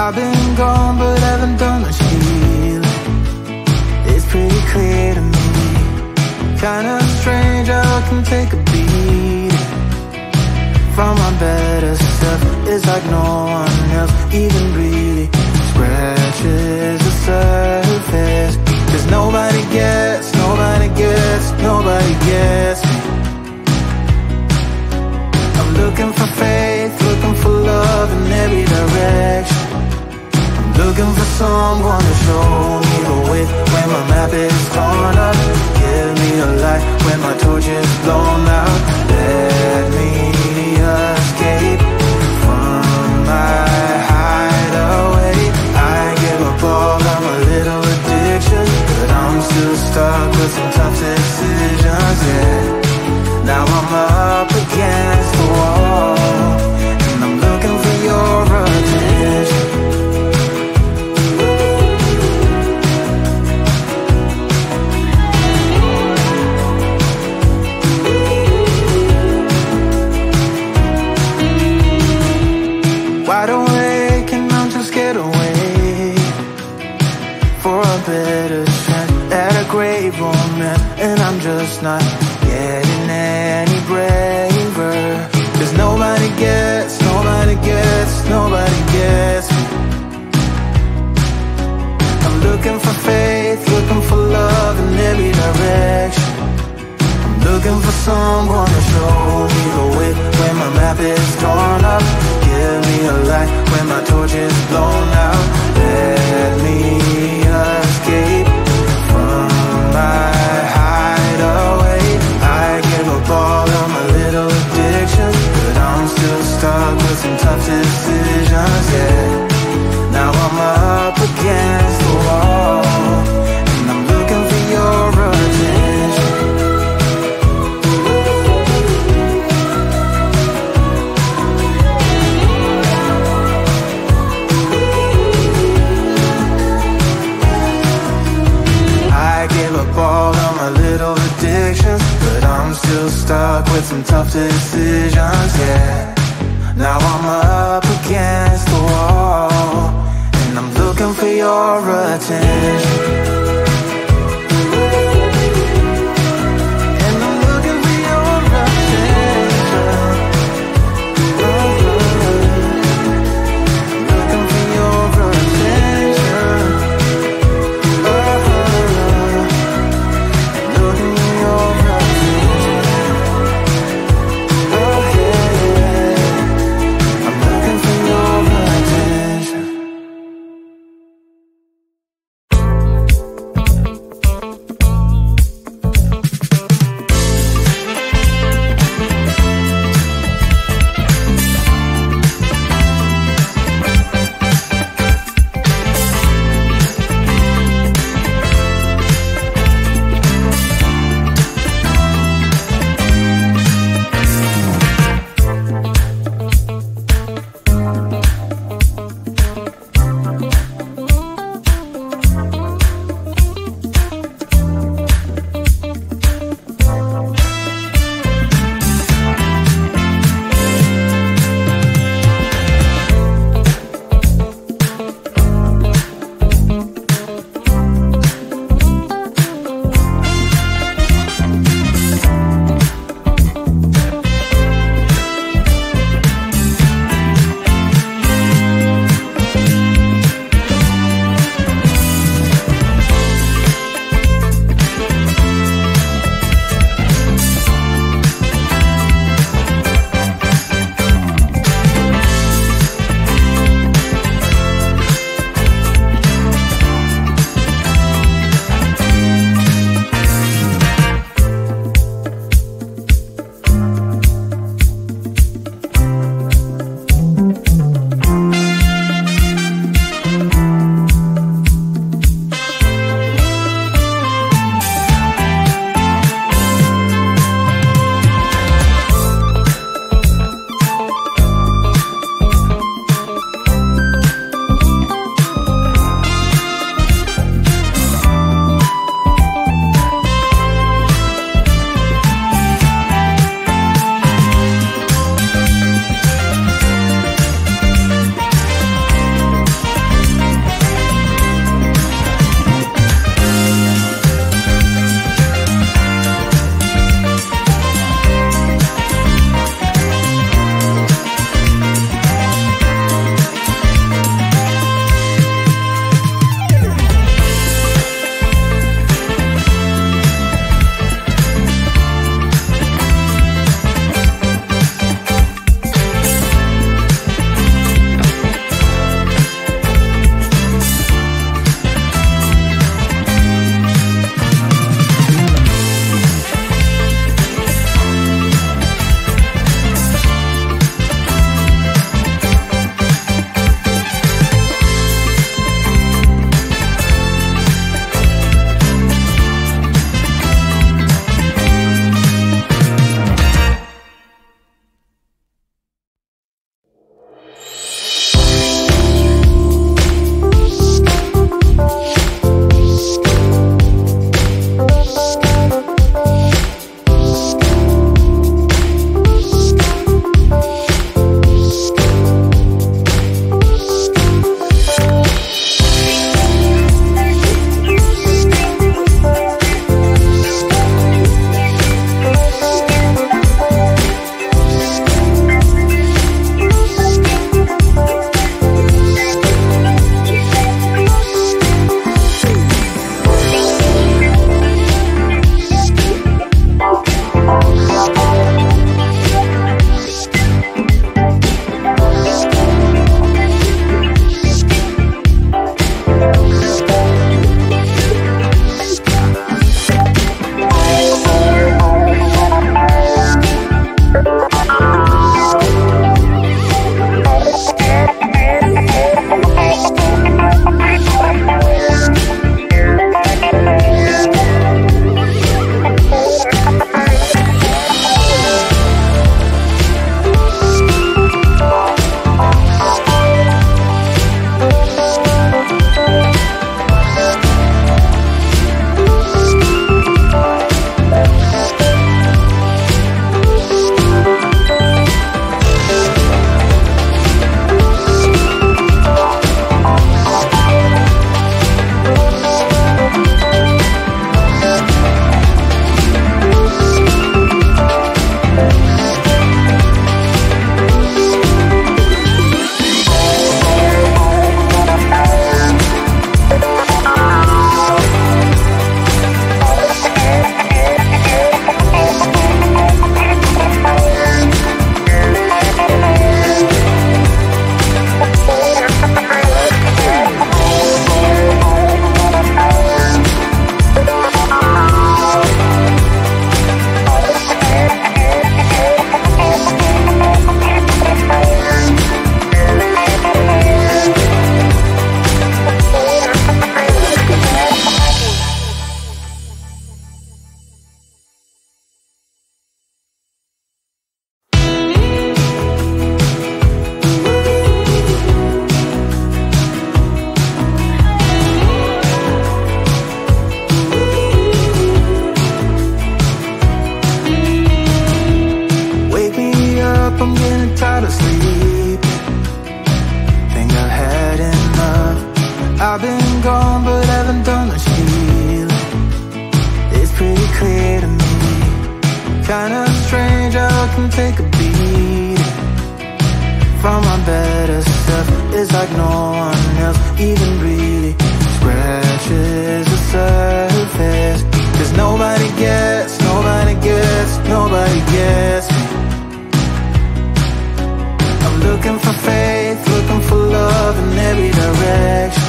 I've been gone but haven't done much healing. It's pretty clear to me, kinda strange how I can take a beating from my better stuff. It's like no one else even really scratches the surface. Cause nobody gets me. I'm looking for faith, looking for love in every direction. I'm looking for someone to show me the way when my map is torn up. Give me a light when my torch is blown out. Let me escape from my hideaway. I give up all of my little addictions, but I'm still stuck with some tough decisions, yeah. Now I'm up against the wall, and I'm looking for your attention. Wide awake and I'm just scared away for a better chance at a great romance, and I'm just not getting any braver. Cause nobody gets me. I'm looking for faith, looking for love in every direction. I'm looking for someone to show me the way when my map is torn up. Give me a light when my torch is blown out. Let me escape from my hideaway. I give up all of my little addictions, but I'm still stuck with some tough decisions, yeah. Now I'm up against the wall, and I'm looking for your attention. I give up all of my little addictions, but I'm still stuck with some tough decisions, yeah. Now I'm up against the wall. I've been gone but haven't done much healing. It's pretty clear to me, kinda strange how I can take a beat from my better self. It's like no one else even really scratches the surface. Cause nobody gets me. I'm looking for faith, looking for love in every direction.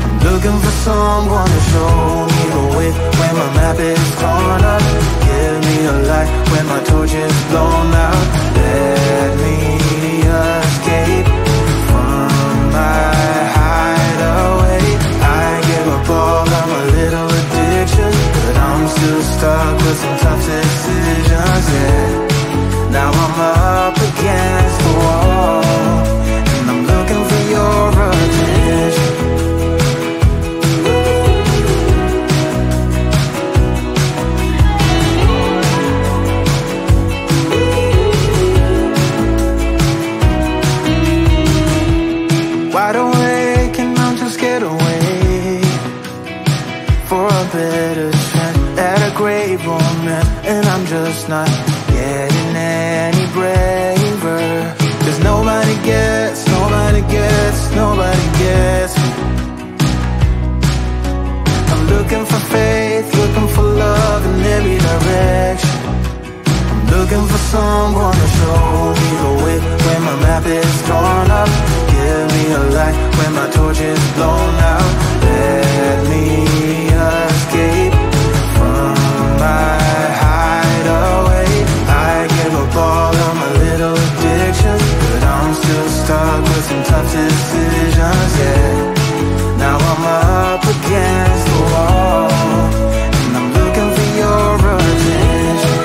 I'm looking for someone to show me the way when my map is torn up. Give me a light when my torch is blown out. Let me escape from my hideaway. I give up all of my little addictions, but I'm still stuck with some tough decisions, yeah. Now I'm up against the wall, and I'm looking for your attention. Wide awake and I'm too scared away for a better chance at a great romance, and I'm just not getting any braver. Cause nobody gets me. I'm looking for faith, looking for love in every direction. I'm looking for someone to show me the way when my map is torn up. Give me a light when my torch is blown out. Let me escape from my hideaway. I give up all of my little addictions, but I'm still stuck with some tough decisions, yeah. Now I'm up against the wall, and I'm looking for your attention.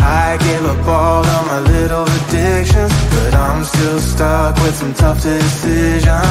I give up all of my little addictions, but I'm still stuck with some tough decisions,